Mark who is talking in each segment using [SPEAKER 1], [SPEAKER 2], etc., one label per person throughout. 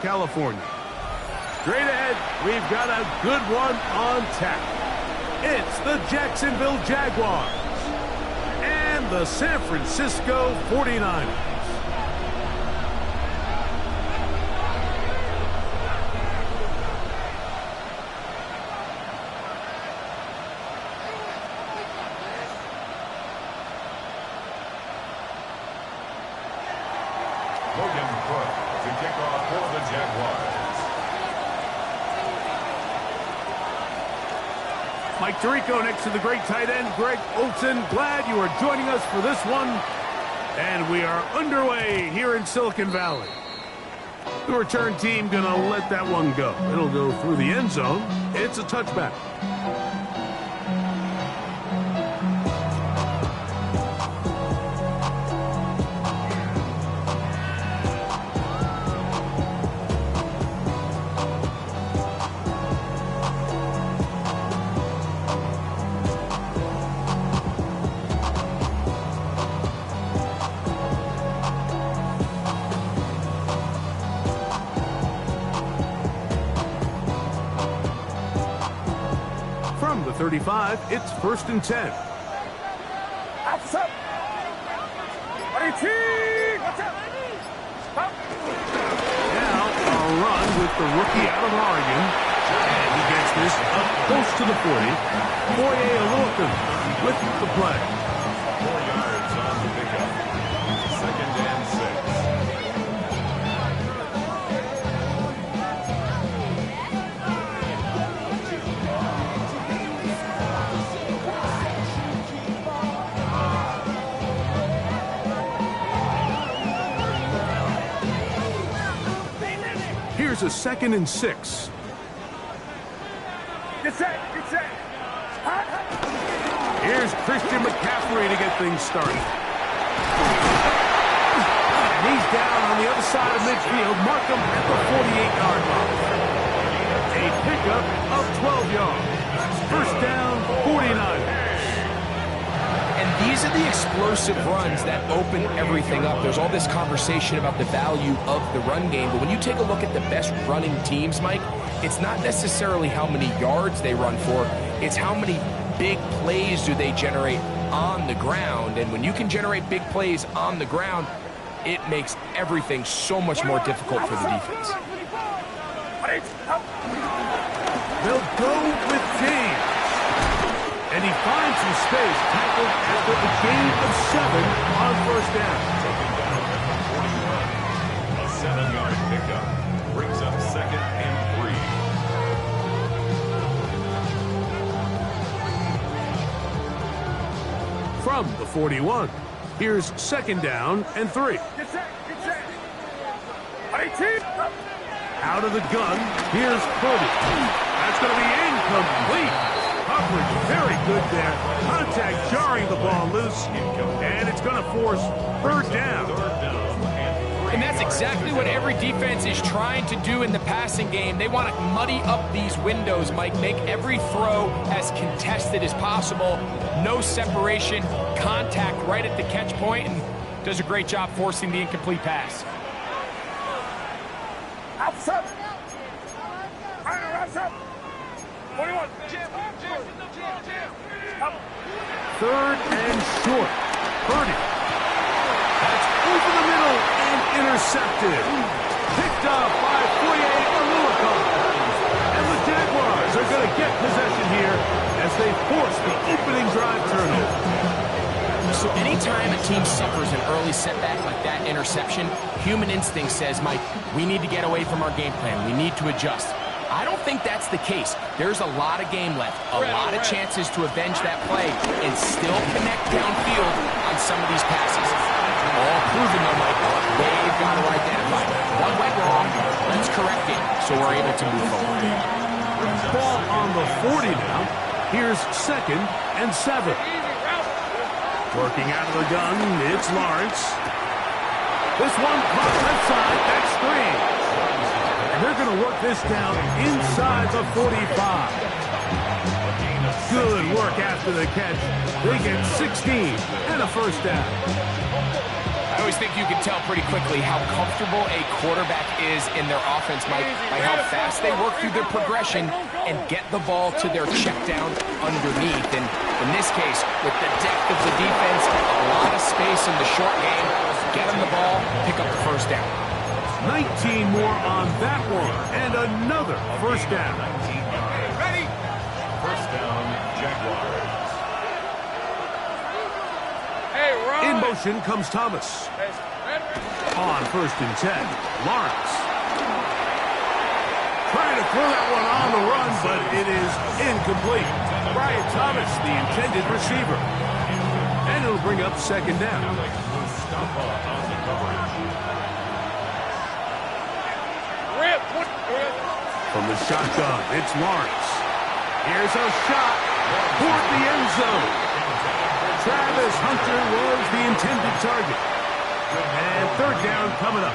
[SPEAKER 1] California. Straight ahead, we've got a good one on tap. It's the Jacksonville Jaguars and the San Francisco 49ers.
[SPEAKER 2] To kick off for the Jaguars.
[SPEAKER 1] Mike Tirico next to the great tight end, Greg Olsen. Glad you are joining us for this one. And we are underway here in Silicon Valley. The return team going to let that one go. It'll go through the end zone. It's a touchback. From the 35, it's 1st and 10. Now a run with the rookie out of Oregon. And he gets this up close to the 40. Boye Aluakun with the play.
[SPEAKER 2] 4 yards on the pickup. 2nd and 6.
[SPEAKER 1] Here's a 2nd and 6.
[SPEAKER 3] Get set, get set.
[SPEAKER 1] Here's Christian McCaffrey to get things started. And he's down on the other side of midfield. Mark him at the 48-yard line. A pickup of 12 yards. 1st down, 49ers.
[SPEAKER 4] And these are the explosive runs that open everything up. There's all this conversation about the value of the run game, but when you take a look at the best running teams, Mike, it's not necessarily how many yards they run for, it's how many big plays do they generate on the ground. And when you can generate big plays on the ground, it makes everything so much more difficult for the defense.
[SPEAKER 1] They'll go with James. And he finds some space, tackled after a gain of 7 on 1st down.
[SPEAKER 2] A 7-yard pickup brings up 2nd and 3.
[SPEAKER 1] From the 41, here's 2nd down and 3.
[SPEAKER 3] Get set, get set.
[SPEAKER 1] Out of the gun, here's Cody. That's going to be incomplete. Coverage very good there. Contact jarring the ball loose. And it's going to force 3rd down.
[SPEAKER 4] And that's exactly what every defense is trying to do in the passing game. They want to muddy up these windows, Mike, make every throw as contested as possible. No separation, contact right at the catch point, and does a great job forcing the incomplete pass.
[SPEAKER 3] Outside. 21.
[SPEAKER 1] 3rd and short. Purdy. That's over the middle and intercepted. Picked up by Boye Aluakun. And the Jaguars are going to get possession here as they force the opening drive turnover.
[SPEAKER 4] So anytime a team suffers an early setback like that interception, human instinct says, Mike, we need to get away from our game plan. We need to adjust. I don't think that's the case. There's a lot of game left, a lot of chances to avenge that play and still connect downfield on some of these passes. All proven though, Mike, they've got to identify what went wrong, let's correct it so we're able to move forward.
[SPEAKER 1] Ball on the 40 now. Here's 2nd and 7. Working out of the gun, it's Lawrence. This one caught left side, back screen. And they're going to work this down inside the 45. Good work after the catch. They get 16 and a 1st down.
[SPEAKER 4] always think you can tell pretty quickly how comfortable a quarterback is in their offense, Mike, by how fast they work through their progression and get the ball to their check down underneath. And in this case, with the depth of the defense, a lot of space in the short game, get them the ball, pick up the first down.
[SPEAKER 1] 19 more on that one, and another first down.
[SPEAKER 3] Ready?
[SPEAKER 2] First down, Jaguars.
[SPEAKER 3] Hey, run.
[SPEAKER 1] In motion comes Thomas. On first and 10, Lawrence. Trying to throw that one on the run, but it is incomplete. Brian Thomas, the intended receiver. And it'll bring up second down.
[SPEAKER 2] Mustafa on the coverage.
[SPEAKER 1] From the shotgun, it's Lawrence. Here's a shot toward the end zone. Travis Hunter was the intended target. And third down coming up.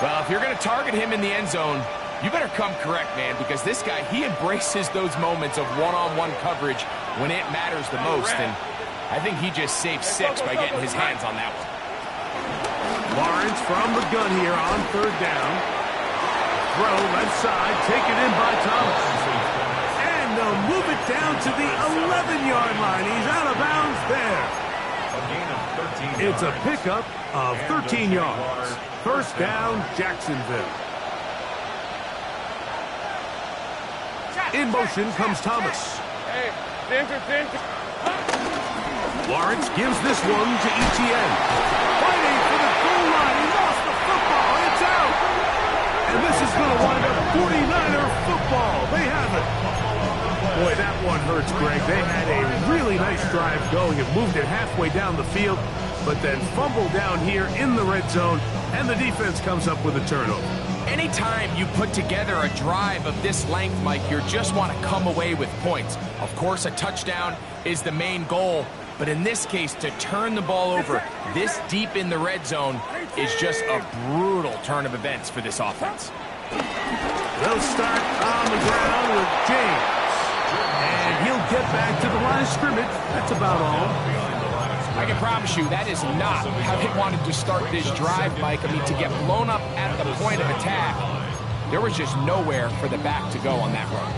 [SPEAKER 4] Well, if you're going to target him in the end zone, you better come correct, man, because this guy, he embraces those moments of one-on-one coverage when it matters the most, and I think he just saved 6 by getting his hands on that one.
[SPEAKER 1] Lawrence from the gun here on third down. Throw left side, taken in by Thomas. And they'll move it down to the 11-yard line. He's out of bounds there.
[SPEAKER 2] A gain of 13
[SPEAKER 1] It's a
[SPEAKER 2] yards.
[SPEAKER 1] pickup of 13 yards. First down, Jacksonville. In motion comes Thomas.
[SPEAKER 3] Hey, danger.
[SPEAKER 1] Lawrence gives this one to Etienne. Fighting for the goal line. He lost the football. It's out. And this is going to wind up 49er football. They have it. Boy, that one hurts, Greg. They had a really nice drive going. It moved it halfway down the field, but then fumbled down here in the red zone, and the defense comes up with a turnover.
[SPEAKER 4] Anytime you put together a drive of this length, Mike, you just want to come away with points. Of course, a touchdown is the main goal, but in this case, to turn the ball over this deep in the red zone is just a brutal turn of events for this offense.
[SPEAKER 1] They'll start on the ground with James. And he'll get back to the line of scrimmage. That's about all.
[SPEAKER 4] I can promise you that is not how they wanted to start this drive, Mike. I mean, to get blown up at the point of attack, there was just nowhere for the back to go on that run.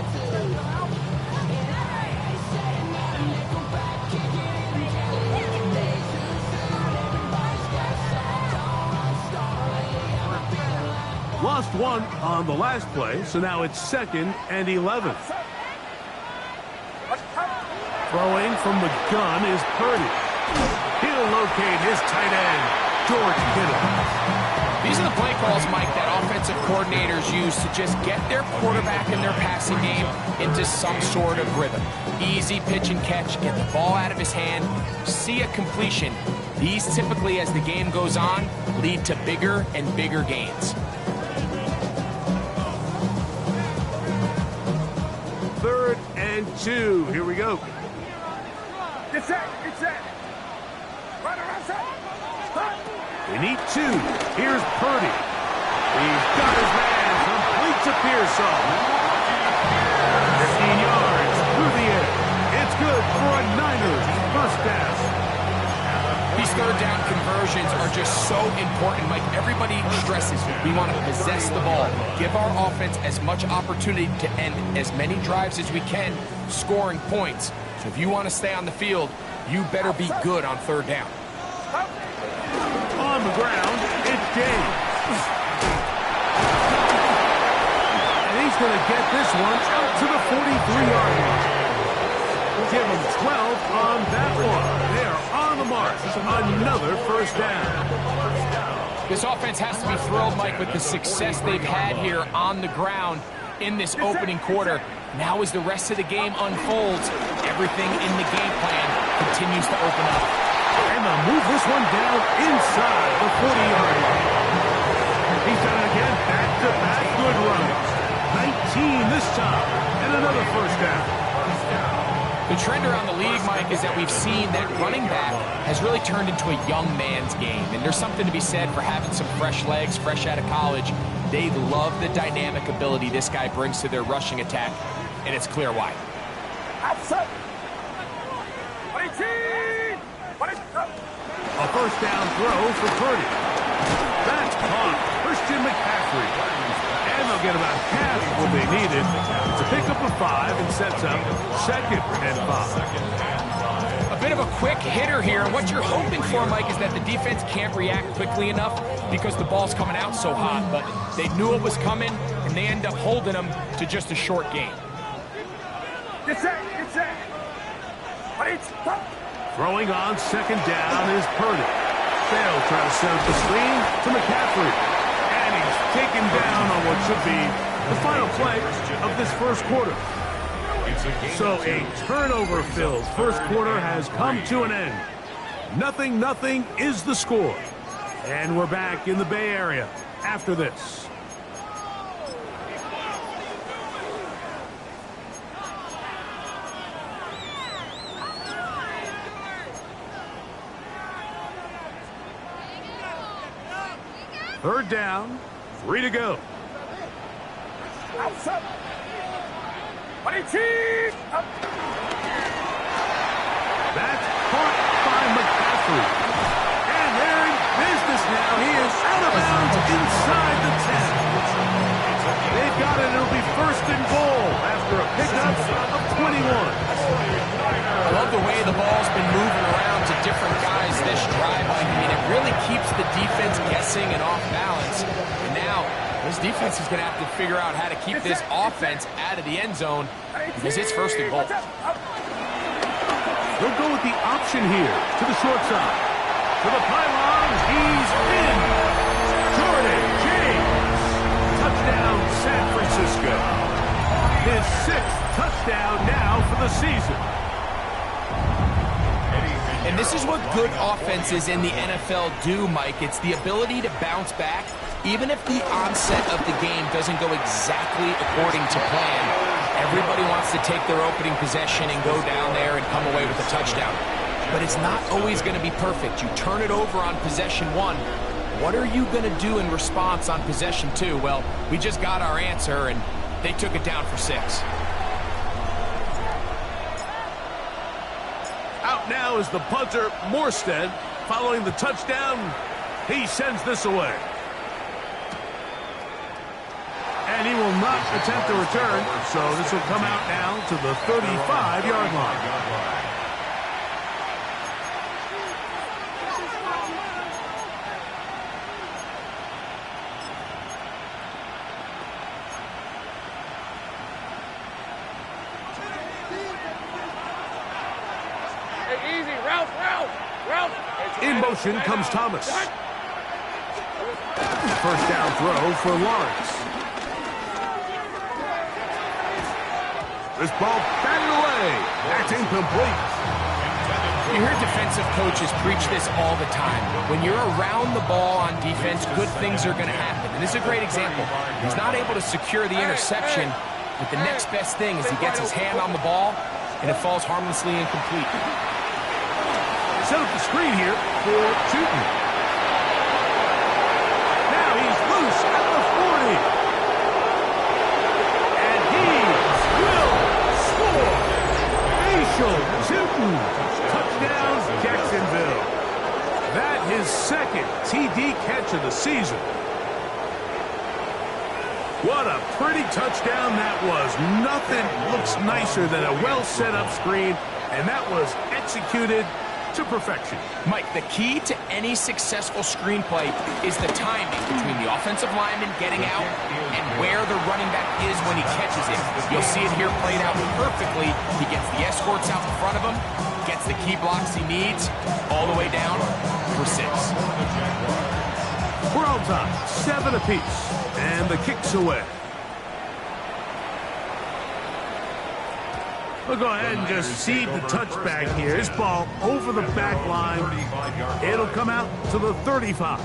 [SPEAKER 1] Lost one on the last play, so now it's 2nd and 11. Throwing from the gun is Purdy. He'll locate his tight end, George Kittle.
[SPEAKER 4] These are the play calls, Mike, that offensive coordinators use to just get their quarterback and their passing game into some sort of rhythm. Easy pitch and catch, get the ball out of his hand, see a completion. These typically, as the game goes on, lead to bigger and bigger gains.
[SPEAKER 1] 3rd and 2. Here we go.
[SPEAKER 3] Get set. Right around set.
[SPEAKER 1] They need 2. Here's Purdy. He's got his man. Complete to Pearsall. 15 yards through the air. It's good for a Niners first down.
[SPEAKER 4] These third down conversions are just so important, Mike. Everybody stresses we want to possess the ball, give our offense as much opportunity to end as many drives as we can, scoring points. So if you want to stay on the field, you better be good on third down.
[SPEAKER 1] On the ground, it's James. And he's going to get this one out to the 43-yard line. Give him 12 on that one. They are on the mark. Another first down.
[SPEAKER 4] This offense has to be thrilled, Mike, with the success they've had here on the ground in this opening quarter. Now as the rest of the game unfolds, everything in the game plan continues to open up.
[SPEAKER 1] And they'll move this one down inside the 40-yard line. He's done it again. Back-to-back good runs. 19 this time. And another first down.
[SPEAKER 4] The trend around the league, Mike, is that we've seen that running back has really turned into a young man's game. And there's something to be said for having some fresh legs, fresh out of college. They love the dynamic ability this guy brings to their rushing attack, and it's clear why.
[SPEAKER 3] Outside. 18.
[SPEAKER 1] A first down throw for Purdy. That's caught. Christian McCaffrey. And they'll get about half what they needed. It's a pickup of 5 and sets up 2nd and 5.
[SPEAKER 4] A bit of a quick hitter here, and what you're hoping for, Mike, is that the defense can't react quickly enough because the ball's coming out so hot. But they knew it was coming, and they end up holding them to just a short gain.
[SPEAKER 3] Get set, get set.
[SPEAKER 1] Throwing on 2nd down is Purdy. They'll try to set up the screen to McCaffrey. And he's taken down on what should be the final play of this first quarter. So a turnover-filled first quarter has come to an end. 0-0 is the score. And we're back in the Bay Area after this. Third down, 3 to go.
[SPEAKER 3] Outside.
[SPEAKER 1] That's caught by McCaffrey. And they're in business now. He is out of bounds inside the 10. They've got it. It'll be 1st and goal after a pickup of 21.
[SPEAKER 4] I love the way the ball's been moving around to different guys this drive. I mean, it really keeps the defense guessing and off balance. And now, this defense is going to have to figure out how to keep this offense out of the end zone because it's 1st and goal.
[SPEAKER 1] They'll go with the option here to the short side. To the pylon, he's in. Jordan James. Touchdown, San Francisco. His 6th touchdown now for the season.
[SPEAKER 4] And this is what good offenses in the NFL do, Mike. It's the ability to bounce back, even if the onset of the game doesn't go exactly according to plan. Everybody wants to take their opening possession and go down there and come away with a touchdown. But it's not always going to be perfect. You turn it over on possession 1. What are you going to do in response on possession 2? Well, we just got our answer, and they took it down for 6.
[SPEAKER 1] Out now is the punter, Morstead. Following the touchdown, he sends this away. And he will not attempt a return, so this will come out now to the 35-yard line.
[SPEAKER 3] Hey, easy, Ralph.
[SPEAKER 1] In motion comes Thomas. First down throw for Lawrence. This ball batted away. That's incomplete.
[SPEAKER 4] You hear defensive coaches preach this all the time. When you're around the ball on defense, good things are going to happen. And this is a great example. He's not able to secure the interception, but the next best thing is he gets his hand on the ball, and it falls harmlessly incomplete.
[SPEAKER 1] Set up the screen here for Chutin. Now he's loose at the 40. And he will score. Facial Chutin. Touchdown, Jacksonville. That his 2nd TD catch of the season. What a pretty touchdown that was. Nothing looks nicer than a well set up screen, and that was executed to perfection.
[SPEAKER 4] Mike, the key to any successful screenplay is the timing between the offensive lineman getting out and where the running back is when he catches it. You'll see it here played out perfectly. He gets the escorts out in front of him, gets the key blocks he needs, all the way down for 6.
[SPEAKER 1] We're on top, 7 apiece, and the kick's away. We'll go ahead and just seed the touchback here. This ball over the back line. It'll come out to the 35.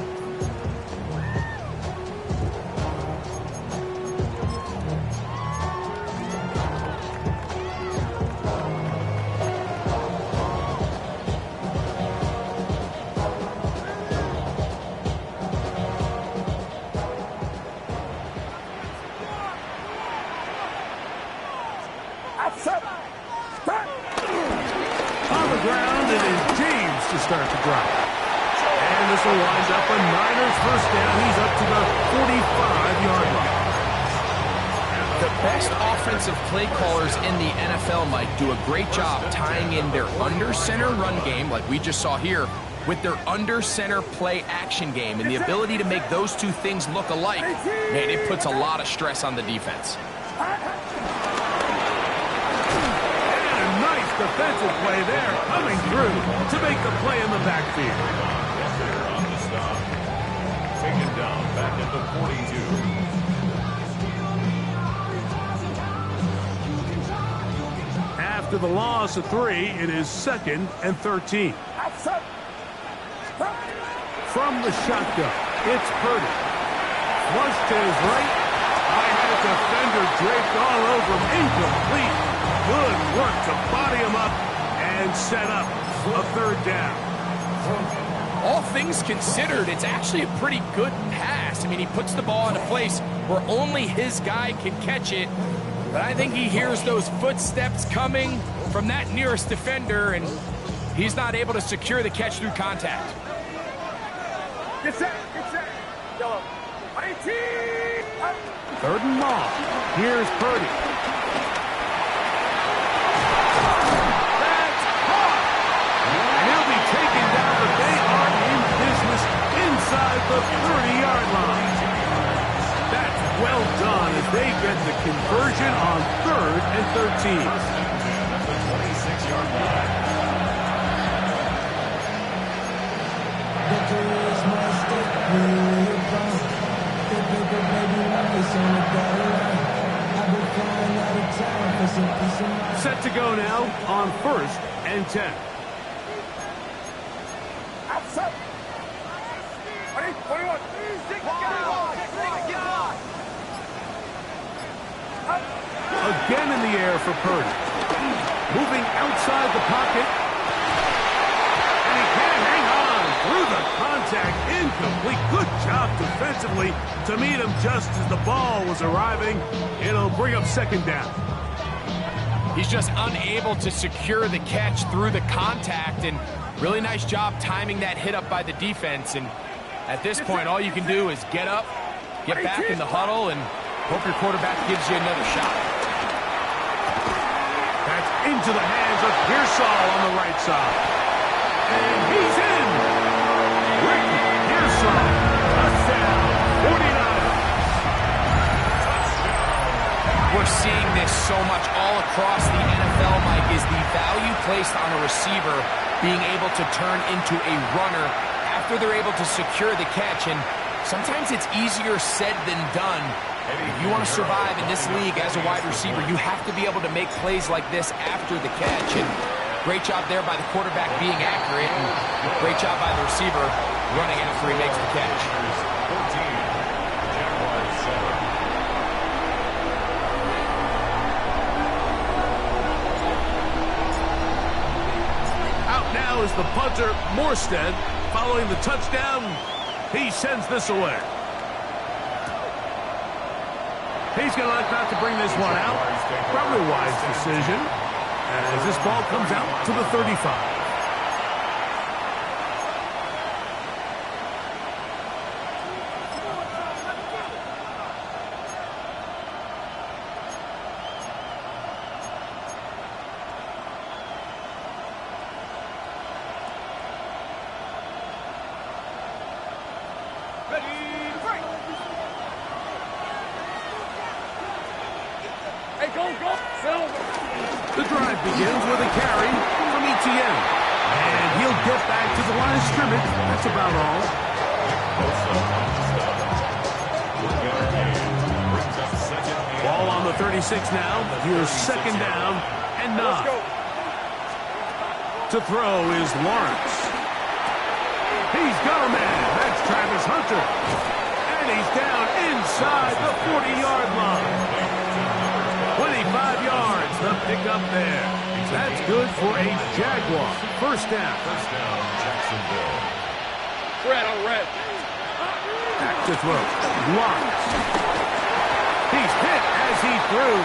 [SPEAKER 1] On the ground, it is James to start the drive. and this will wind up a Niners first down. He's up to the 45-yard line.
[SPEAKER 4] The best offensive play callers in the NFL, Mike, do a great job tying in their under-center run game, like we just saw here, with their under-center play action game. And the ability to make those two things look alike, man, it puts a lot of stress on the defense.
[SPEAKER 1] And a nice defensive play there, coming through to make the play in the backfield.
[SPEAKER 2] They're on the stop. Taken down back at the 42.
[SPEAKER 1] After the loss of 3, it is 2nd and 13. From the shotgun, it's Purdy. Flush to his right. I had a defender draped all over him. Incomplete. Good work to body him up and set up a 3rd down.
[SPEAKER 4] All things considered, it's actually a pretty good pass. I mean, he puts the ball in a place where only his guy can catch it. But I think he hears those footsteps coming from that nearest defender, and he's not able to secure the catch through contact.
[SPEAKER 3] Get set. Go. 18.
[SPEAKER 1] 3rd and long. Here's Purdy. That's caught. And he'll be taken down, but they are in business inside the 30-yard line. That's well done as they get the conversion on 3rd and 13.
[SPEAKER 2] The 26-yard line.
[SPEAKER 1] Set to go now on 1st and 10.
[SPEAKER 3] Outside. 21.
[SPEAKER 1] Again in the air for Purdy. Moving outside the pocket. And he can't hang on through the contact. Incomplete. Good job defensively to meet him just as the ball was arriving. It'll bring up 2nd down.
[SPEAKER 4] He's just unable to secure the catch through the contact, and really nice job timing that hit up by the defense. And at this point, all you can do is get up, get back in the huddle, and hope your quarterback gives you another shot.
[SPEAKER 1] That's into the hands of Pearsall on the right side. And he's in. Rick Pearsall. Touchdown. 49.
[SPEAKER 4] We're seeing this so much all across the NFL, Mike, is the value placed on a receiver being able to turn into a runner after they're able to secure the catch. And sometimes it's easier said than done. If you want to survive in this league as a wide receiver, you have to be able to make plays like this after the catch. And great job there by the quarterback being accurate, and great job by the receiver running after he makes the catch.
[SPEAKER 2] 14. Jaguars 7.
[SPEAKER 1] Out now is the punter, Morstead. Following the touchdown, he sends this away. He's going to elect not to bring this one out. Probably a wise decision as this ball comes out to the 35. The drive begins with a carry from Etienne. And he'll get back to the line of scrimmage. That's about all. Ball on the 36 now. Here's 2nd down and 9. To throw is Lawrence. He's got a man. That's Travis Hunter. And he's down inside the 40-yard line. 25 yards, the pickup there. That's good for a Jaguar. First down.
[SPEAKER 2] Jacksonville.
[SPEAKER 3] Red on red.
[SPEAKER 1] Back to throw. Lawrence. He's hit as he threw.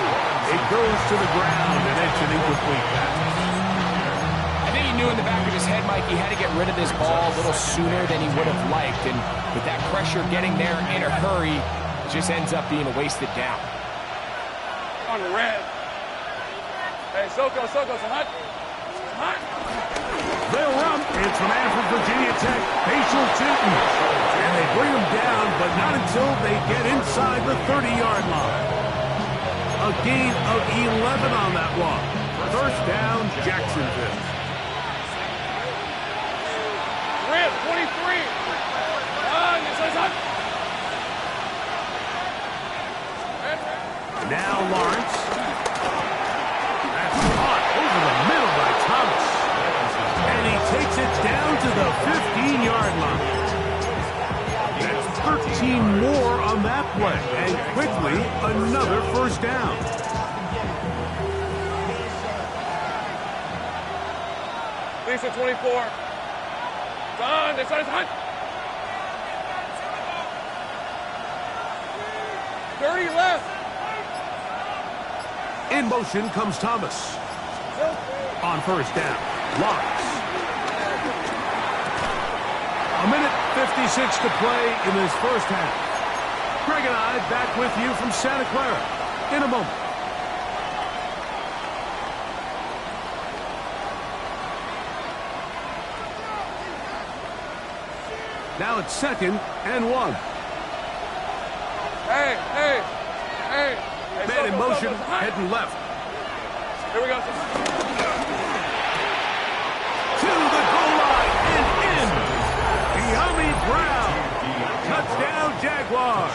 [SPEAKER 1] It goes to the ground, and it's an incomplete pass.
[SPEAKER 4] I think he knew in the back of his head, Mike, he had to get rid of this ball a little sooner than he would have liked. And with that pressure getting there in a hurry, it just ends up being a wasted down.
[SPEAKER 3] On the red. Hey, Soko, so hot. Hot.
[SPEAKER 1] They'll run. It's a man from Virginia Tech, Facial Tinton. And they bring him down, but not until they get inside the 30-yard line. A gain of 11 on that one. First down, Jacksonville.
[SPEAKER 3] Red, 23. This is hot.
[SPEAKER 1] Now Lawrence. That's caught over the middle by Thomas. And he takes it down to the 15-yard line. That's 13 more on that play. And quickly, another first down.
[SPEAKER 3] Lisa, 24. Done. This side is hot. 30 left.
[SPEAKER 1] In motion comes Thomas. On first down, Lawrence. A minute 56 to play in this first half. Greg and I back with you from Santa Clara in a moment. Now it's 2nd and 1.
[SPEAKER 3] Hey.
[SPEAKER 1] Man in motion, heading left.
[SPEAKER 3] Here we go.
[SPEAKER 1] To the goal line and in. De'Ami Brown. Touchdown, Jaguars.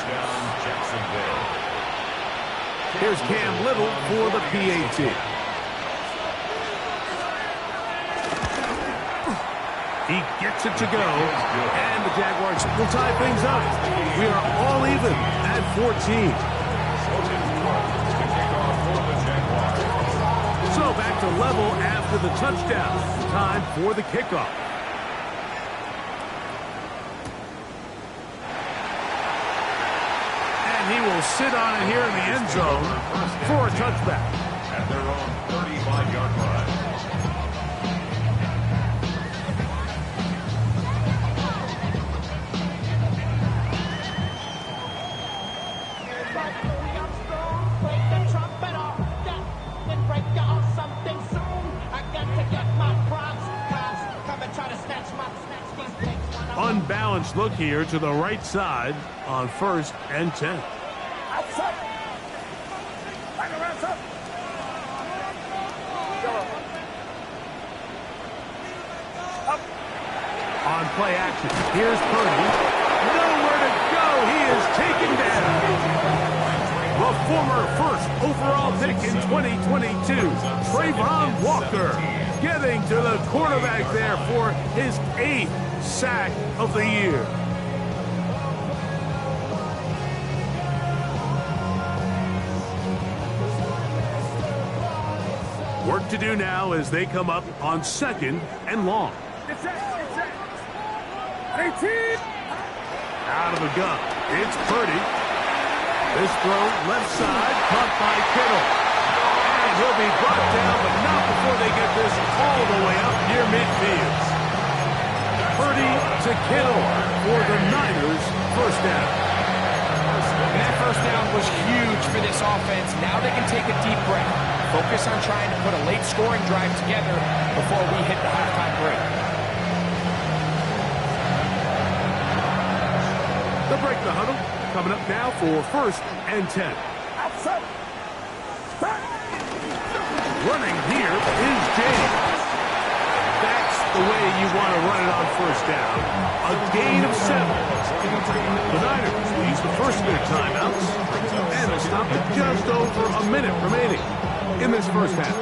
[SPEAKER 1] Here's Cam Little for the PAT. He gets it to go, and the Jaguars will tie things up. We are all even at 14. So back to level after the touchdown. Time for the kickoff. And he will sit on it here in the end zone for a touchback.
[SPEAKER 2] At their own 35-yard line.
[SPEAKER 1] Unbalanced look here to the right side on 1st and 10.
[SPEAKER 3] Outside. Back around, sir. Up.
[SPEAKER 1] On play action, here's Purdy. Nowhere to go. He is taken down. The former first overall pick in 2022, Trayvon Walker, getting to the quarterback there for his 8th sack of the year. Work to do now as they come up on 2nd and long.
[SPEAKER 3] Get set. 18.
[SPEAKER 1] Out of the gun, it's Purdy. This throw left side, caught by Kittle. And he'll be brought down, but not before they get this all the way up near midfield. Purdy to Kittle for the Niners' first down.
[SPEAKER 4] And that first down was huge for this offense. Now they can take a deep breath. Focus on trying to put a late scoring drive together before we hit the halftime break.
[SPEAKER 1] They'll break the huddle. Coming up now for 1st and 10.
[SPEAKER 3] Outside.
[SPEAKER 1] Running here is James. That's the way you want to run it on first down. A gain of 7. The Niners will use the first of their timeouts. And they'll stop at just over a minute remaining in this first half.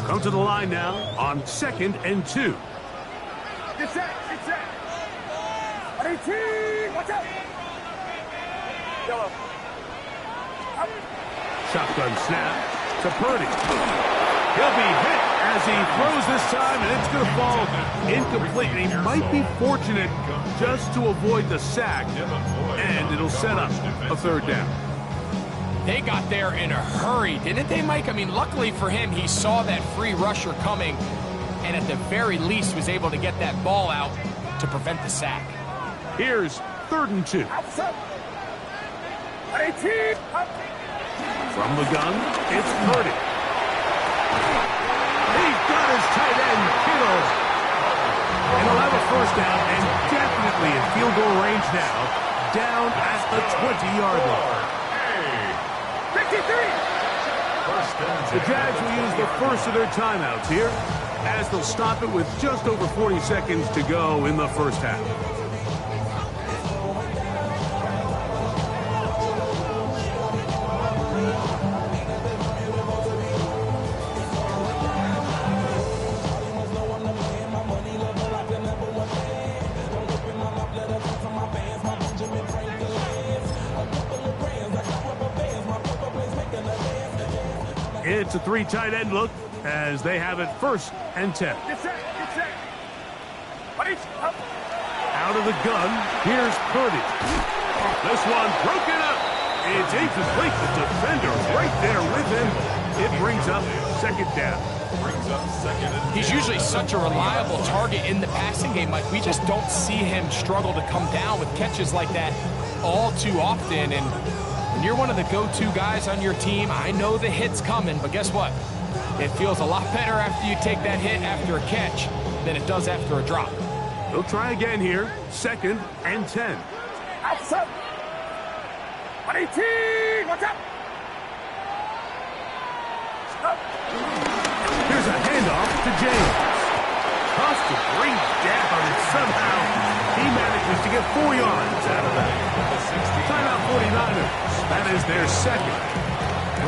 [SPEAKER 1] Come to the line now on 2nd and 2.
[SPEAKER 3] Get set. 18. Watch out. Yellow.
[SPEAKER 1] Shotgun snap to Purdy. He'll be hit as he throws this time, and it's going to fall incomplete. And he might be fortunate just to avoid the sack, and it'll set up a third down.
[SPEAKER 4] They got there in a hurry, didn't they, Mike? I mean, luckily for him, he saw that free rusher coming, and at the very least was able to get that ball out to prevent the sack.
[SPEAKER 1] Here's 3rd and 2. From the gun, it's Purdy. He's got his tight end, Kittle. And he'll have a first down and definitely in field goal range now, down at the 20-yard line.
[SPEAKER 3] 53!
[SPEAKER 1] The Jags will use the first of their timeouts here, as they'll stop it with just over 40 seconds to go in the first half. It's a 3 tight end look as they have it 1st and 10.
[SPEAKER 3] Get set!
[SPEAKER 1] Out of the gun, here's Purdy. This one broken up. It's incomplete. The defender right there with him. It brings up 2nd down.
[SPEAKER 4] He's usually such a reliable target in the passing game, Mike. We just don't see him struggle to come down with catches like that all too often. And when you're one of the go-to guys on your team, I know the hit's coming, but guess what? It feels a lot better after you take that hit after a catch than it does after a drop.
[SPEAKER 1] They'll try again here. 2nd and 10.
[SPEAKER 3] Outside! 118! Watch out!
[SPEAKER 1] Here's a handoff to James. Tossed a great down, and somehow he manages to get 4 yards out of that. Timeout 49ers. That is their 2nd.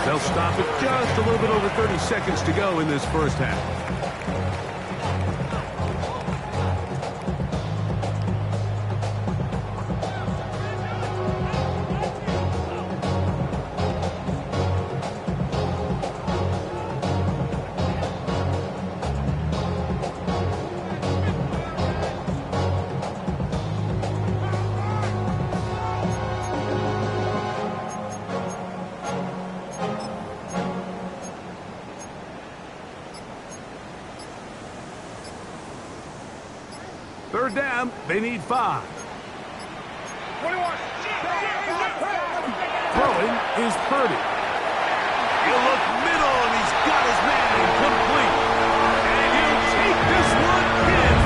[SPEAKER 1] They'll stop it just a little bit over 30 seconds to go in this first half. Third down, they need 5.
[SPEAKER 3] 21!
[SPEAKER 1] Throwing is Purdy. He'll look middle, and he's got his man incomplete. And he'll take this one in.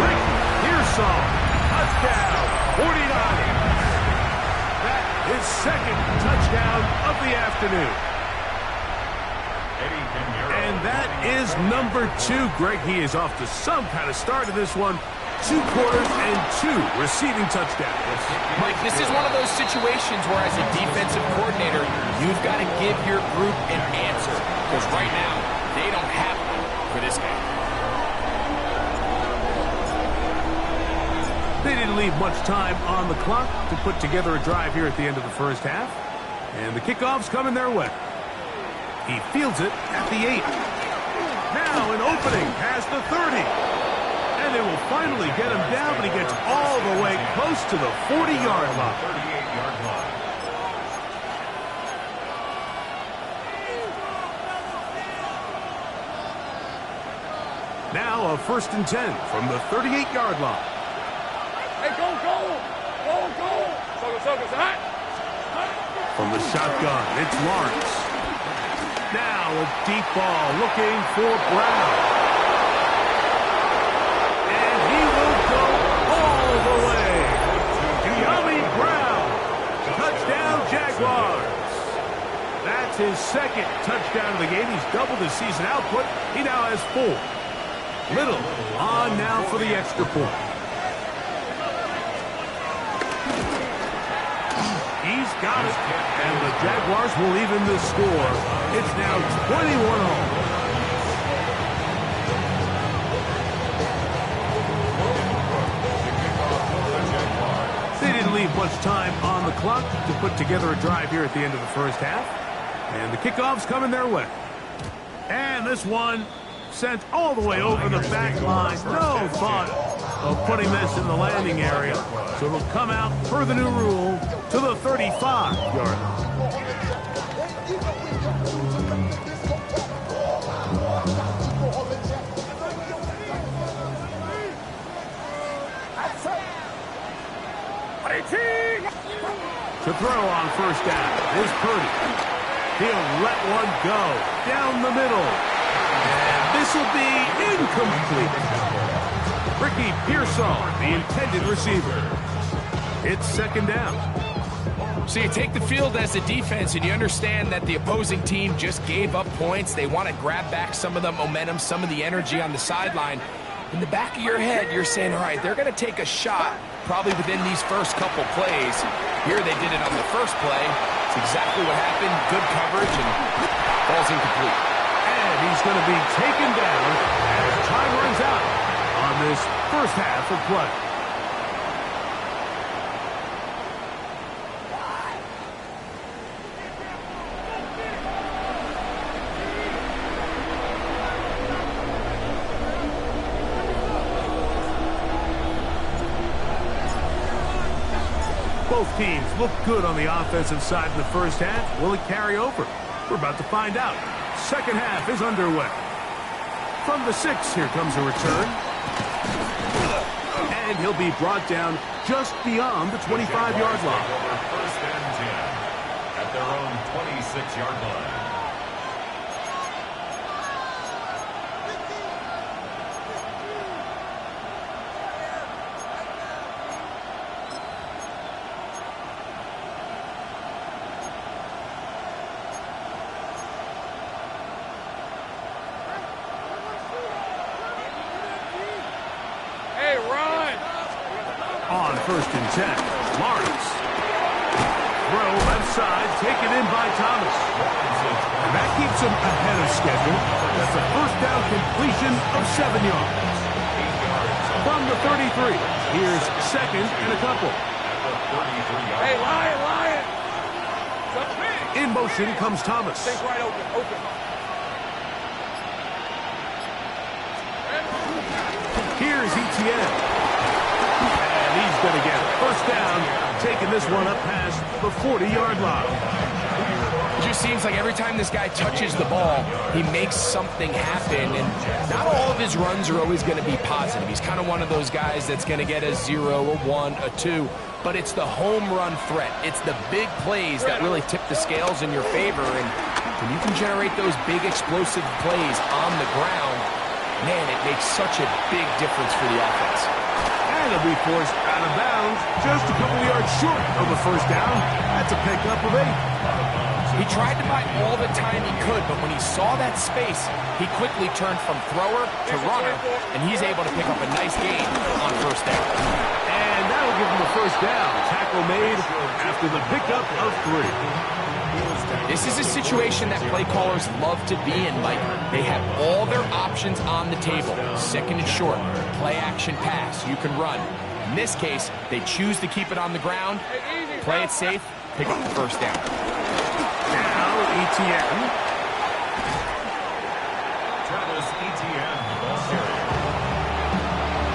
[SPEAKER 1] Rick Pearsall, touchdown, 49ers. That is 2nd touchdown of the afternoon. And that is number 2. Greg, he is off to some kind of start to this one. 2 quarters and 2 receiving touchdowns.
[SPEAKER 4] Mike, this is one of those situations where as a defensive coordinator, you've got to give your group an answer. Because right now, they don't have one for this guy.
[SPEAKER 1] They didn't leave much time on the clock to put together a drive here at the end of the first half. And the kickoff's coming their way. He fields it at the 8. Now an opening past the 30. And they will finally get him down, but he gets all the way close to the 40-yard line. Now a 1st and 10 from the 38-yard line.
[SPEAKER 3] Hey, go! Focus, hot!
[SPEAKER 1] From the shotgun, it's Lawrence. Now a deep ball looking for Brown. And he will go all the way. De'Ami Brown. Touchdown, Jaguars. That's his 2nd touchdown of the game. He's doubled his season output. He now has 4. Little on now for the extra point. He's got it. And the Jaguars will even the score. It's now 21-all. They didn't leave much time on the clock to put together a drive here at the end of the first half. And the kickoff's coming their way. And this one sent all the way over the back line. No thought of putting this in the landing area. So it'll come out per the new rule to the 35-yard line. To throw on first down is Purdy. He'll let one go down the middle. And this will be incomplete. Ricky Pearsall, the intended receiver. It's second down.
[SPEAKER 4] So you take the field as a defense, and you understand that the opposing team just gave up points. They want to grab back some of the momentum, some of the energy on the sideline. In the back of your head, you're saying, all right, they're going to take a shot probably within these first couple plays. Here they did it on the first play. It's exactly what happened. Good coverage, and ball's incomplete.
[SPEAKER 1] And he's going to be taken down as time runs out on this first half of play. Both teams look good on the offensive side in the first half. Will it carry over? We're about to find out. Second half is underway. From the 6, here comes a return. And he'll be brought down just beyond the 25-yard line.
[SPEAKER 2] First and 10 at their own 26-yard line.
[SPEAKER 1] On first and 10, Lawrence. Throw left side, taken in by Thomas. And that keeps him ahead of schedule. That's a first down completion of 7 yards. From the 33, here's second and a couple.
[SPEAKER 3] Hey, Lion!
[SPEAKER 1] In motion comes Thomas.
[SPEAKER 3] Think right open.
[SPEAKER 1] Here's Etienne. He's going to get first down, taking this one up past the 40-yard line.
[SPEAKER 4] It just seems like every time this guy touches the ball, he makes something happen, and not all of his runs are always going to be positive. He's kind of one of those guys that's going to get a 0, a 1, a 2, but it's the home run threat. It's the big plays that really tip the scales in your favor, and when you can generate those big explosive plays on the ground, man, it makes such a big difference for the offense.
[SPEAKER 1] And he'll be forced out of bounds just a couple yards short of a first down. That's a pickup of 8.
[SPEAKER 4] He tried to buy all the time he could, but when he saw that space, he quickly turned from thrower to runner, and he's able to pick up a nice gain on first down.
[SPEAKER 1] And that'll give him a first down. Tackle made after the pickup of 3.
[SPEAKER 4] This is a situation that play callers love to be in, Mike. They have all their options on the table. Second and short, play action pass, you can run. In this case, they choose to keep it on the ground, play it safe, pick up the first down.
[SPEAKER 1] Now Etienne.
[SPEAKER 2] Travis Etienne, ball carrier.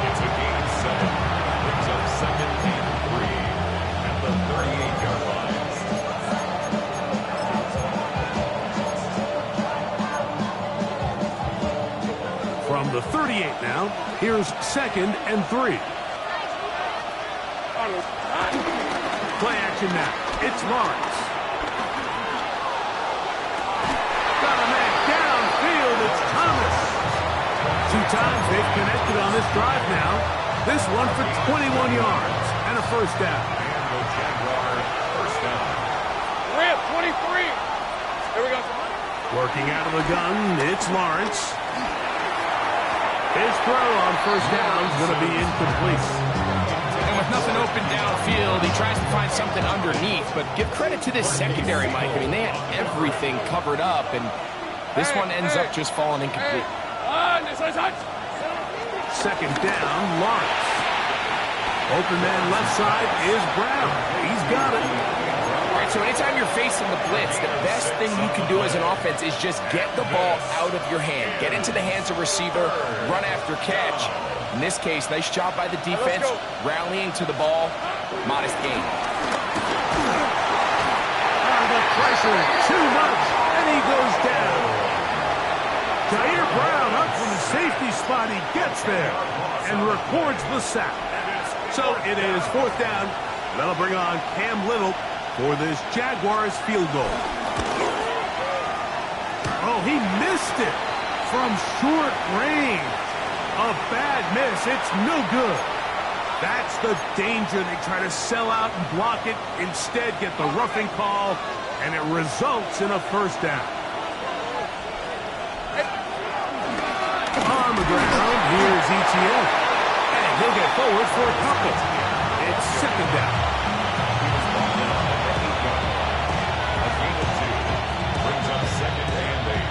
[SPEAKER 2] It's a gain of 7. Brings up second and 3 at the 38-yard line.
[SPEAKER 1] From the 38 now, here's second and 3. Play action now. It's Lawrence. Got a man downfield. It's Thomas. 2 times they've connected on this drive now. This one for 21 yards and a first down.
[SPEAKER 2] And the Jaguar first down.
[SPEAKER 3] Rip, 23. Here we go.
[SPEAKER 1] Working out of the gun, it's Lawrence. His throw on first down is going to be incomplete.
[SPEAKER 4] And with nothing open downfield, he tries to find something underneath, but give credit to this secondary, Mike. I mean, they had everything covered up, and this one ends up just falling incomplete.
[SPEAKER 1] Second down, Lawrence. Open man left side is Brown. He's got it.
[SPEAKER 4] right, so anytime you're facing the blitz, the best thing you can do as an offense is just get the ball out of your hand. Get into the hands of receiver, run after catch. In this case, nice job by the defense, rallying to the ball. Modest gain.
[SPEAKER 1] The pressure, too much, and he goes down. Jair Brown up from the safety spot. He gets there and records the sack. So it is 4th down. That'll bring on Cam Little for this Jaguars field goal. Oh, he missed it from short range. A bad miss. It's no good. That's the danger. They try to sell out and block it. Instead, get the roughing call, and it results in a 1st down. On the ground, here's ETN. And he'll get forward for a couple. It's 2nd down.
[SPEAKER 2] A gain of 2 brings up 2nd and 8.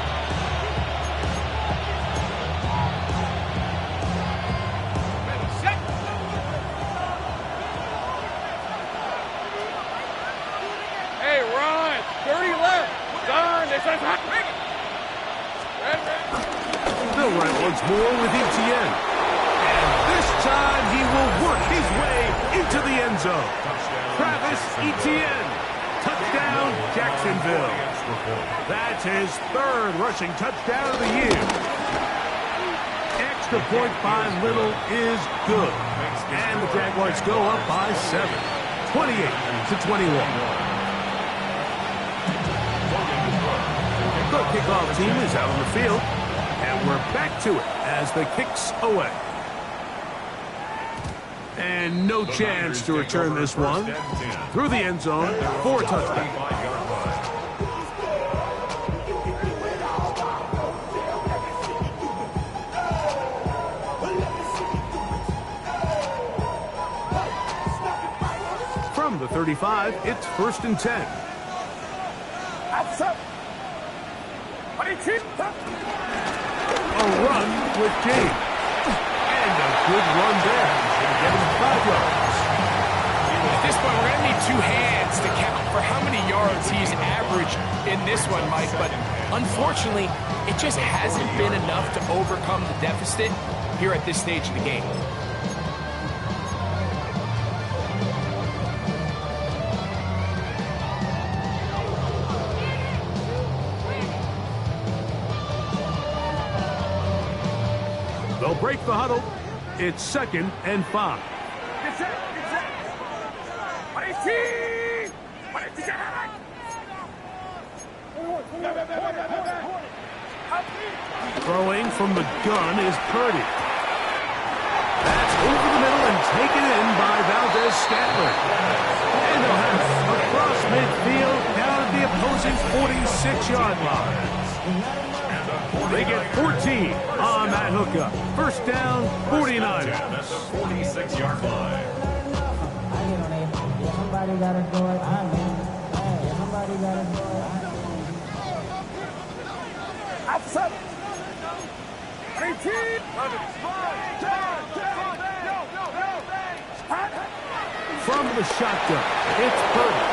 [SPEAKER 3] Hey, run! 30 left! Done! It's a hot pick!
[SPEAKER 1] They'll run it once more with ETN. And this time he will work his way into the end zone. Travis Etienne. Touchdown, Jacksonville. That's his 3rd rushing touchdown of the year. Extra point by Little is good. And the Jaguars go up by 7. 28-21. The kickoff team is out on the field, and we're back to it as the kick's away. And no chance to return this one through the end zone for a touchdown. From the 35, it's 1st and 10. A run with James. And a good run there. Gonna get him 5 yards.
[SPEAKER 4] At this point, we're going to need 2 hands to count for how many yards he's averaged in this one, Mike. But unfortunately, it just hasn't been enough to overcome the deficit here at this stage of the game.
[SPEAKER 1] They'll break the huddle. It's 2nd and 5. Throwing from the gun is Purdy. That's over the middle and taken in by Valdez-Scantling. And they'll have it across midfield down at the opposing 46-yard line. They get 14 on that hookup. 1st down, 49.
[SPEAKER 2] At the 46-yard line.
[SPEAKER 5] Somebody gotta do it. Somebody gotta do it. Outside.
[SPEAKER 1] From the shotgun, it's Purdy.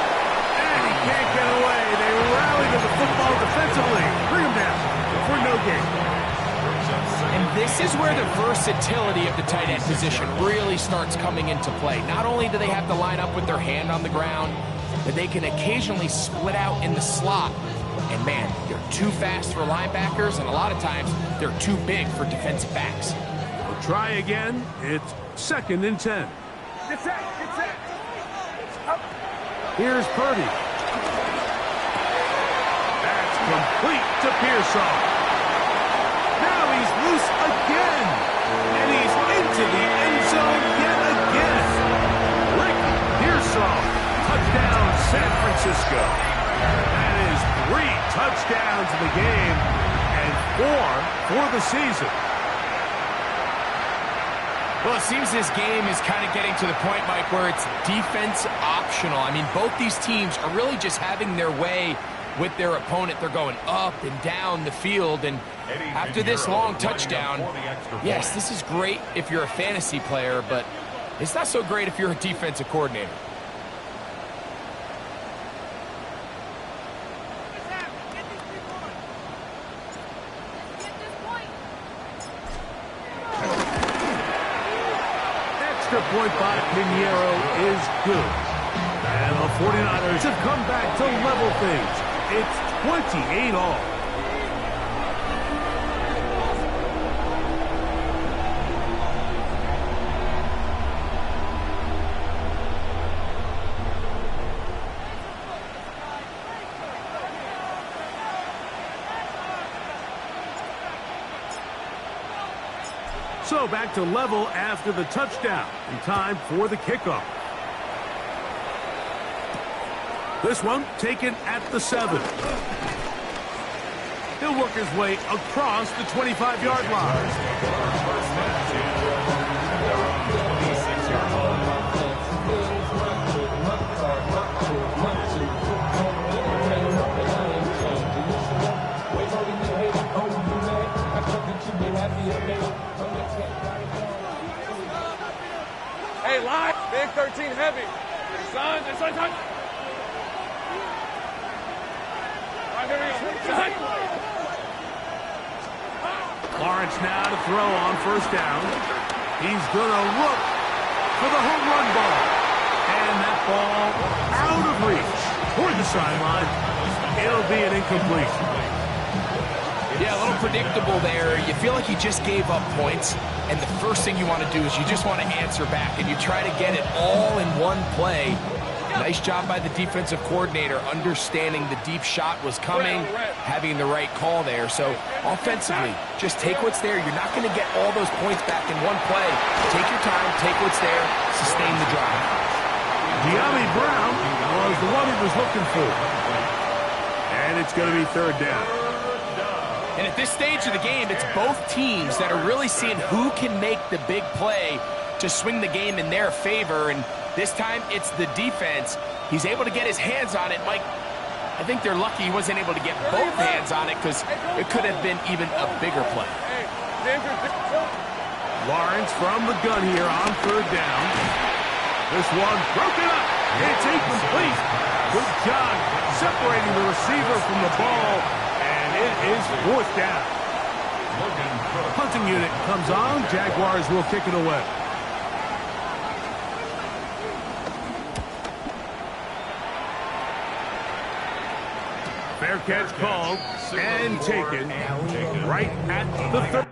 [SPEAKER 1] And he can't get away. They rally to the football defensively. Bring him down for no gain.
[SPEAKER 4] And this is where the versatility of the tight end position really starts coming into play. Not only do they have to line up with their hand on the ground, but they can occasionally split out in the slot. And man, they're too fast for linebackers, and a lot of times they're too big for defensive backs.
[SPEAKER 1] We'll try again. It's 2nd and 10. Here's Purdy. That's complete to Pearsall. Now he's loose again. And he's into the end zone yet again. Rick Pearsall. Touchdown, San Francisco. That is 3 touchdowns in the game and 4 for the season.
[SPEAKER 4] Well, it seems this game is kind of getting to the point, Mike, where it's defense optional. I mean, both these teams are really just having their way with their opponent. They're going up and down the field, and after this long touchdown, yes, this is great if you're a fantasy player, but it's not so great if you're a defensive coordinator.
[SPEAKER 1] extra point by Pinheiro is good. And the 49ers have come back to level things. It's 28 all. So back to level after the touchdown. And time for the kickoff. This one taken at the 7. He'll work his way across the 25-yard line.
[SPEAKER 3] Hey, line. Big 13 heavy. Son. All right, here we go. Son.
[SPEAKER 1] Lawrence now to throw on first down. He's going to look for the home run ball. And that ball out of reach toward the sideline. It'll be an incompletion.
[SPEAKER 4] Yeah, a little predictable there. You feel like you just gave up points, and the first thing you want to do is you just want to answer back, and you try to get it all in one play. Nice job by the defensive coordinator, understanding the deep shot was coming, having the right call there. So offensively, just take what's there. You're not going to get all those points back in one play. Take your time, take what's there, sustain the drive.
[SPEAKER 1] De'Ami Brown was the one he was looking for. And it's going to be third down.
[SPEAKER 4] And at this stage of the game, it's both teams that are really seeing who can make the big play to swing the game in their favor. And this time, it's the defense. He's able to get his hands on it. Mike, I think they're lucky he wasn't able to get both hands on it because it could have been even a bigger play.
[SPEAKER 1] Lawrence from the gun here on third down. This one broken up. It's incomplete. Good job separating the receiver from the ball. It is fourth down. Punting unit comes on. Jaguars will kick it away. Fair catch called and taken right at the 30.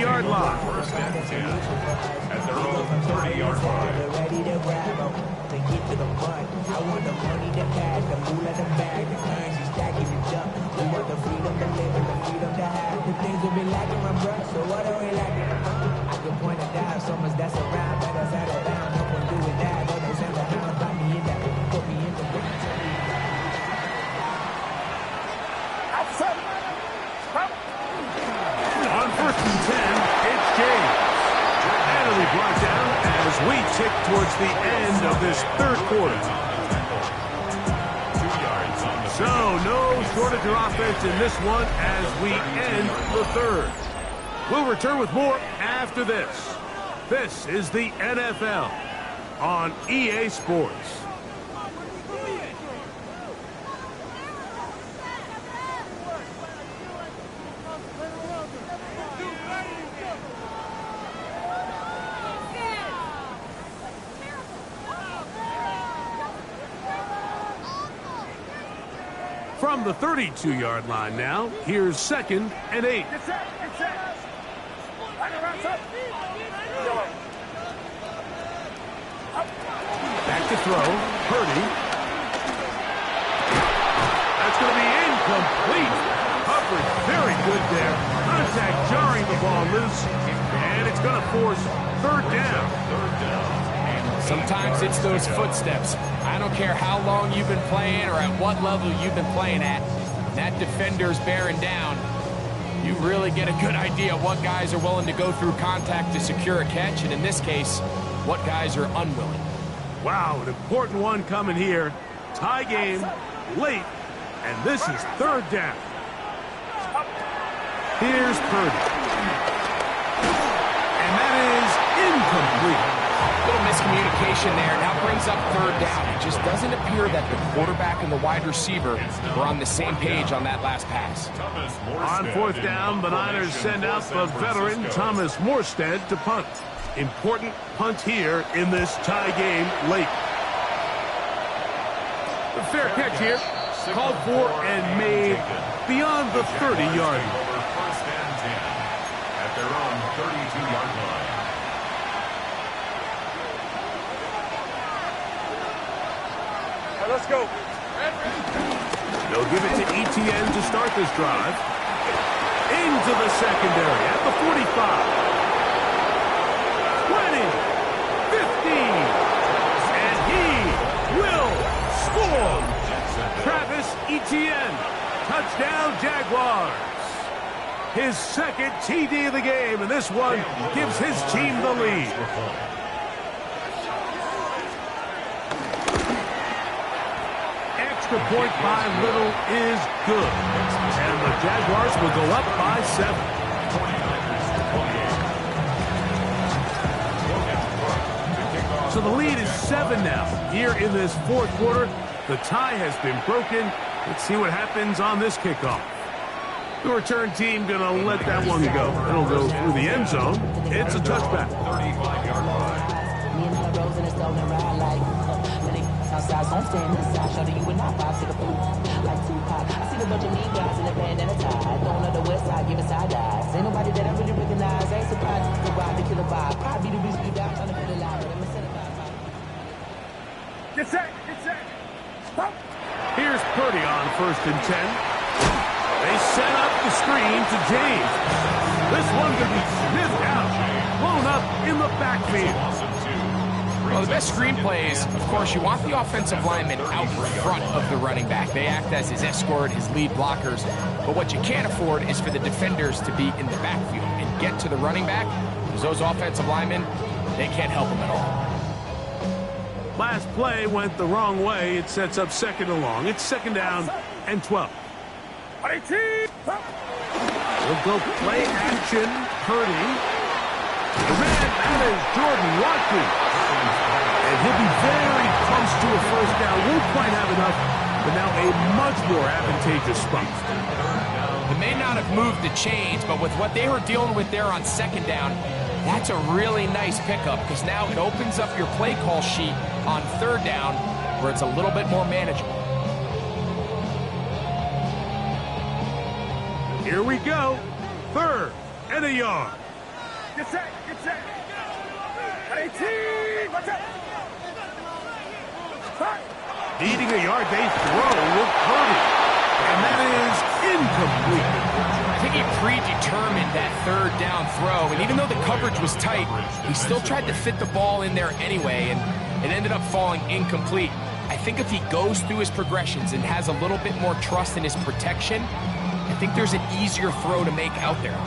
[SPEAKER 1] Yard line.
[SPEAKER 2] First and 10 at their own 30-yard line.
[SPEAKER 5] Ready to grab them, to get to the front. I want the money, the cash, the moolah, the bag, the currency stacking it up. We want the freedom to live and the freedom to have. The things we've been lacking, my bruh, so what are we lacking? I can point it out, so much that's around, but that's out of bounds. No one doing that, no one's in the house, find me in that, put me in the ground.
[SPEAKER 1] On first and 10, it's James. And it'll be brought down as we tick towards the end of this third quarter.
[SPEAKER 2] 2 yards on the
[SPEAKER 1] So no shortage of offense in this one as we end the third. We'll return with more after this. This is the NFL on EA Sports. From the 32-yard line now, here's 2nd and 8.
[SPEAKER 3] Get set. Get set. Line around up.
[SPEAKER 1] Back to throw. Purdy. That's going to be incomplete. Coverage very good there. Contact jarring the ball loose. And it's going to force 3rd down.
[SPEAKER 4] Sometimes it's those footsteps. I don't care how long you've been playing or at what level you've been playing at. That defender's bearing down. You really get a good idea of what guys are willing to go through contact to secure a catch, and in this case, what guys are unwilling.
[SPEAKER 1] Wow, an important one coming here. Tie game, late, and this is 3rd down. Here's Purdy. And that is incomplete.
[SPEAKER 4] Little miscommunication there. Now brings up 3rd down. It just doesn't appear that the quarterback and the wide receiver were on the same page on that last pass.
[SPEAKER 1] On 4th down, the Niners send out the veteran Thomas Morstead to punt. Important punt here in this tie game late. The fair catch here. Called for and made beyond the 30-yard line.
[SPEAKER 2] First and 10 at their own 32-yard line.
[SPEAKER 3] All right, let's go.
[SPEAKER 1] They'll give it to ETN to start this drive. Into the secondary at the 45. 20. 15. And he will score. Travis Etienne. Touchdown Jaguars. His 2nd TD of the game, and this one gives his team the lead. Extra point by Little is good. And the Jaguars will go up by 7. So the lead is 7 now. Here in this 4th quarter, the tie has been broken. Let's see what happens on this kickoff. The return team going to let that one go. It'll go through the end zone. It's a touchback.
[SPEAKER 2] 35-yard line.
[SPEAKER 5] Me and her rose in a stolen ride like outside, so I'm staying inside. Shorty, you and I vibe to the pool like Tupac. I see a bunch of mean guys in a band and a tie. Don't know the west side, give it side eyes. Ain't nobody that I really recognize. Ain't surprised to ride the killer vibe. Probably the reason you down trying to put it loud, but I'm incentivized.
[SPEAKER 3] Get set. Get set. Stop.
[SPEAKER 1] Here's Purdy on 1st and 10. They set up the screen to James. This one could be sniffed out. Blown up in the backfield.
[SPEAKER 4] Well, the best screenplay is, of course, you want the offensive lineman out front of the running back. They act as his escort, his lead blockers. But what you can't afford is for the defenders to be in the backfield and get to the running back, because those offensive linemen, they can't help them at all.
[SPEAKER 1] Last play went the wrong way. It sets up 2nd and long. It's 2nd down and 12. We'll go play action. Purdy. The man, that is Jordan Watkins. And he'll be very close to a 1st down. Won't quite have enough, but now a much more advantageous spot.
[SPEAKER 4] They may not have moved the chains, but with what they were dealing with there on 2nd down, that's a really nice pickup, because now it opens up your play call sheet on 3rd down where it's a little bit more manageable.
[SPEAKER 1] Here we go. 3rd and a yard.
[SPEAKER 3] Get set. Get set. 18. Watch out.
[SPEAKER 1] Needing a yard, they throw with Purdy. And that is incomplete.
[SPEAKER 4] I think he predetermined that 3rd down throw, and even though the coverage was tight, he still tried to fit the ball in there anyway, and it ended up falling incomplete. I think if he goes through his progressions and has a little bit more trust in his protection, I think there's an easier throw to make out there.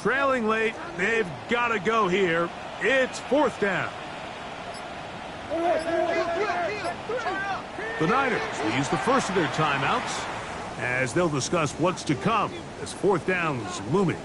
[SPEAKER 1] Trailing late, they've got to go here. It's fourth down. The Niners will use the first of their timeouts as they'll discuss what's to come as fourth down is looming.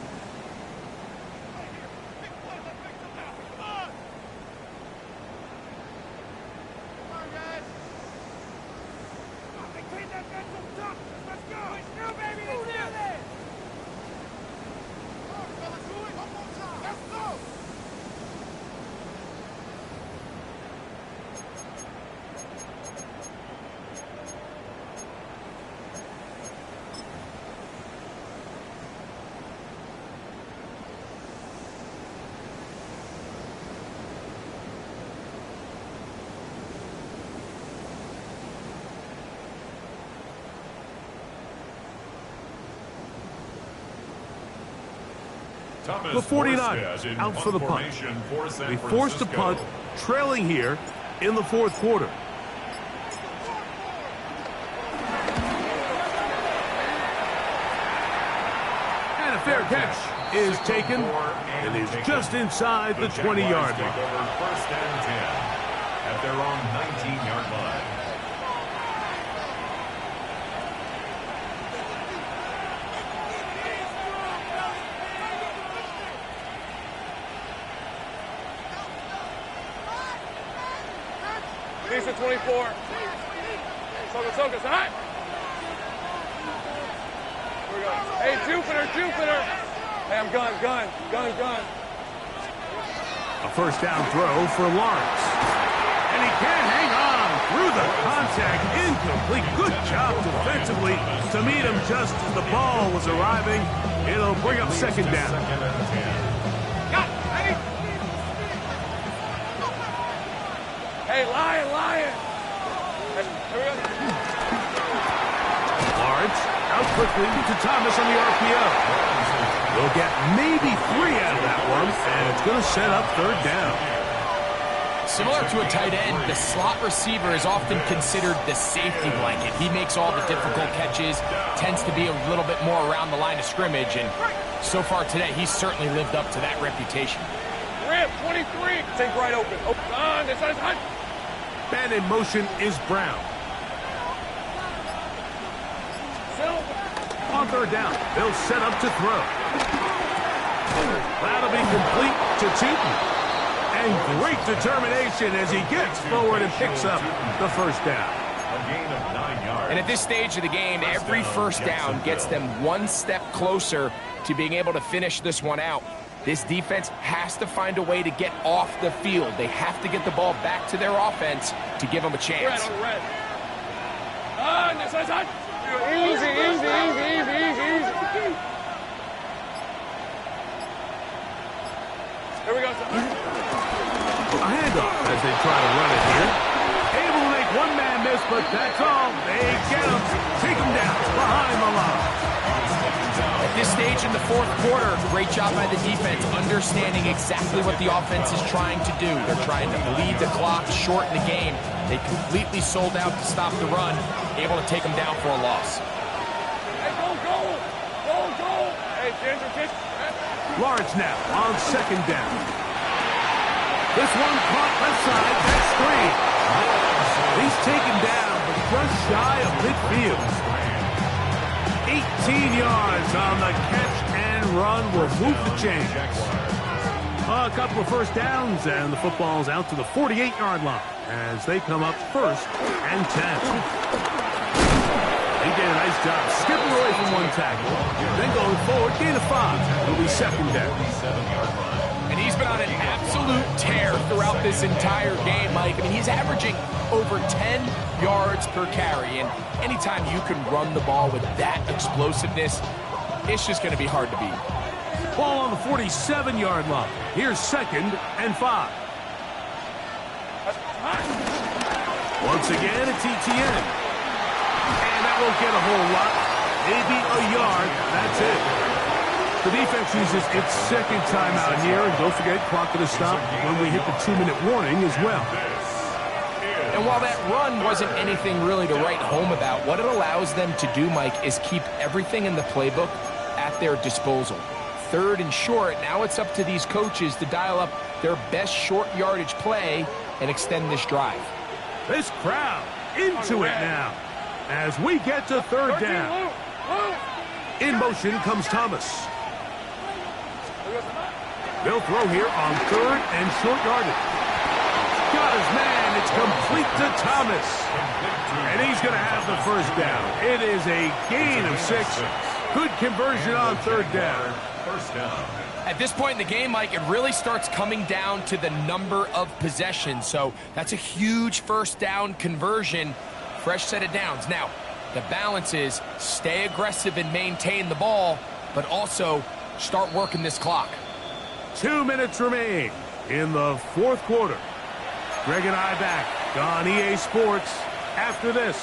[SPEAKER 1] The 49ers out for the punt. They forced a punt, trailing here in the fourth quarter. And a fair catch is taken and is just inside the 20-yard line.
[SPEAKER 2] First and 10 at their own 19-yard line.
[SPEAKER 3] Decent 24. Soka, hot. Here we go. Hey, Jupiter. Hey, I'm gun.
[SPEAKER 1] A first down throw for Lawrence. And he can't hang on through the contact. Incomplete. Good job defensively to meet him just as the ball was arriving. It'll bring up second down.
[SPEAKER 3] Hey, Lion. Hey, here we go.
[SPEAKER 1] Lawrence out quickly to Thomas on the RPO. They'll get maybe 3 out of that one, and it's going to set up third down.
[SPEAKER 4] Similar to a tight end, the slot receiver is often considered the safety blanket. He makes all the difficult catches, tends to be a little bit more around the line of scrimmage, and so far today, he's certainly lived up to that reputation.
[SPEAKER 3] Rip, 23. Take right open. On, this is hot.
[SPEAKER 1] Man in motion is Brown. On third down, they'll set up to throw. That'll be complete to Tootin. And great determination as he gets forward and picks up the first down.
[SPEAKER 2] A gain of 9 yards.
[SPEAKER 4] And at this stage of the game, every first down gets them one step closer to being able to finish this one out. This defense has to find a way to get off the field. They have to get the ball back to their offense to give them a chance.
[SPEAKER 3] Red. On, this is hot. Easy. Here we go.
[SPEAKER 1] A handoff as they try to run it here. Able to make one man miss, but that's all. They get him. Take him down behind the line.
[SPEAKER 4] At this stage in the fourth quarter, great job by the defense, understanding exactly what the offense is trying to do. They're trying to bleed the clock, shorten the game. They completely sold out to stop the run, able to take them down for a loss.
[SPEAKER 3] Hey, go. Hey, Ginger, kick.
[SPEAKER 1] Lawrence now on second down. This one caught left side, back screen. He's taken down, but just shy of midfield. 18 yards on the catch and run will move the chains. A couple of first downs, and the football's out to the 48-yard line as they come up first and 10. He did a nice job skipping away from one tackle, then going forward, gain of 5. It'll be second down.
[SPEAKER 4] And he's been on an absolute tear throughout this entire game, Mike. I mean, he's averaging over 10 yards per carry, and anytime you can run the ball with that explosiveness, it's just going to be hard to beat.
[SPEAKER 1] Ball on the 47-yard line. Here's second and 5. Once again, it's ETN. And that won't get a whole lot. Maybe a yard. That's it. The defense uses its second timeout here. And don't forget, clock to stop when we hit the 2-minute warning as well.
[SPEAKER 4] And while that run wasn't anything really to write home about, what it allows them to do, Mike, is keep everything in the playbook at their disposal. 3rd and short. Now it's up to these coaches to dial up their best short yardage play and extend this drive.
[SPEAKER 1] This crowd into it now as we get to 3rd down. In motion comes Thomas. They'll throw here on 3rd and short yardage. Got his man. It's complete to Thomas. And he's going to have the 1st down. It is a gain of 6. Good conversion on 3rd down.
[SPEAKER 2] 1st down.
[SPEAKER 4] At this point in the game, Mike, it really starts coming down to the number of possessions. So that's a huge 1st down conversion. Fresh set of downs. Now, the balance is stay aggressive and maintain the ball, but also start working this clock.
[SPEAKER 1] 2 minutes remain in the 4th quarter. Greg and I back on EA Sports after this.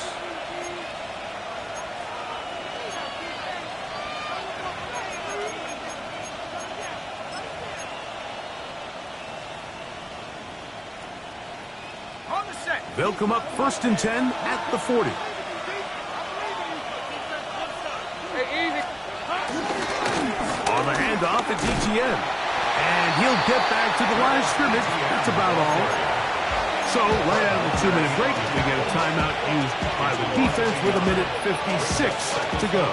[SPEAKER 1] They'll come up 1st and 10 at the 40. On the handoff, it's ETN. And he'll get back to the line of scrimmage. That's about all. So, right out of the 2-minute break, we get a timeout used by the defense with 1:56 to go.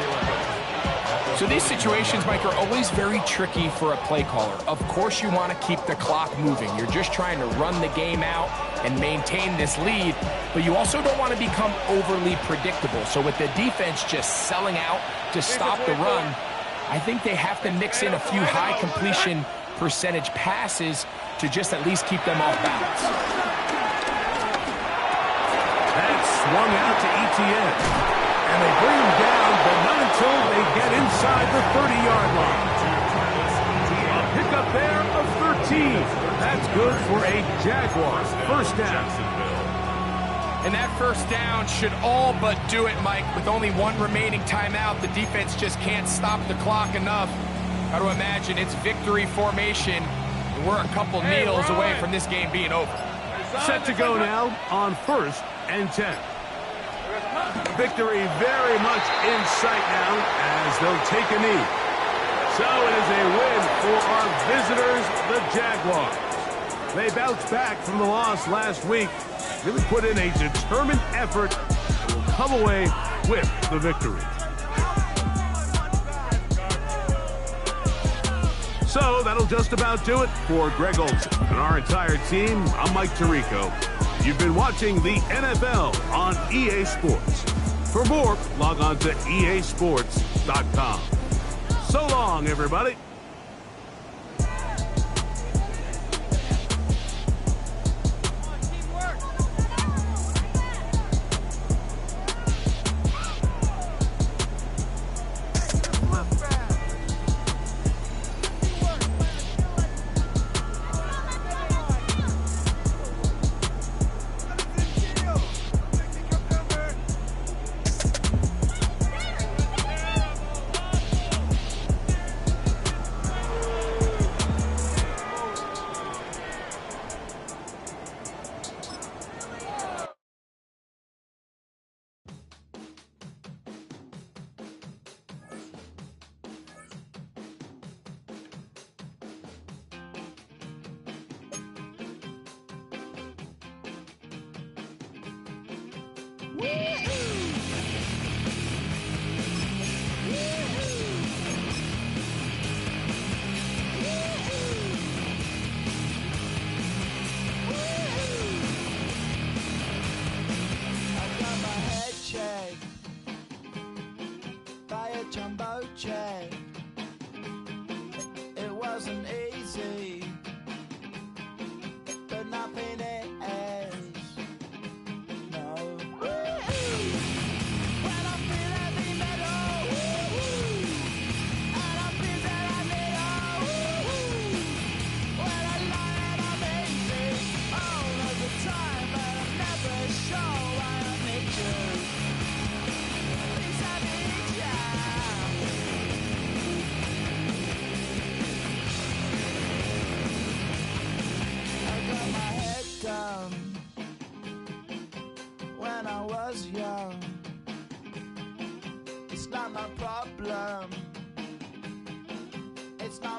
[SPEAKER 4] So these situations, Mike, are always very tricky for a play caller. Of course you want to keep the clock moving. You're just trying to run the game out and maintain this lead, but you also don't want to become overly predictable. So with the defense just selling out to stop the run, I think they have to mix in a few high completion percentage passes to just at least keep them off balance.
[SPEAKER 1] That's swung out to ETN. And they bring him down, but not until they get inside the 30-yard line. A pickup there of 13. That's good for a Jaguars 1st down.
[SPEAKER 4] And that 1st down should all but do it, Mike. With only 1 remaining timeout, the defense just can't stop the clock enough. Got to imagine it's victory formation, and we're a couple needles away from this game being over.
[SPEAKER 1] Set to go now on 1st and 10. Victory very much in sight now as they'll take a knee. So it is a win for our visitors, the Jaguars. They bounced back from the loss last week, really put in a determined effort, and will come away with the victory. So that'll just about do it for Greg Olsen and our entire team. I'm Mike Tirico. You've been watching the NFL on EA Sports. For more, log on to easports.com. So long, everybody.
[SPEAKER 5] It wasn't easy, but nothing is. No. When I feel heavy metal, and I feel that I need when I lie and I'm easy all of the time, but I'm never sure why I need you. Please, I need ya. Down when I was young, it's not my problem, it's not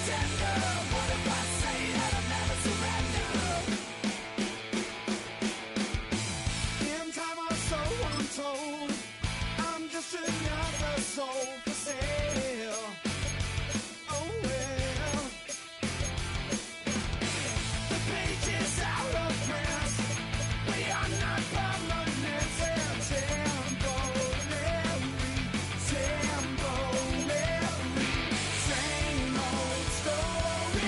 [SPEAKER 6] In time or so untold, I'm just another soul.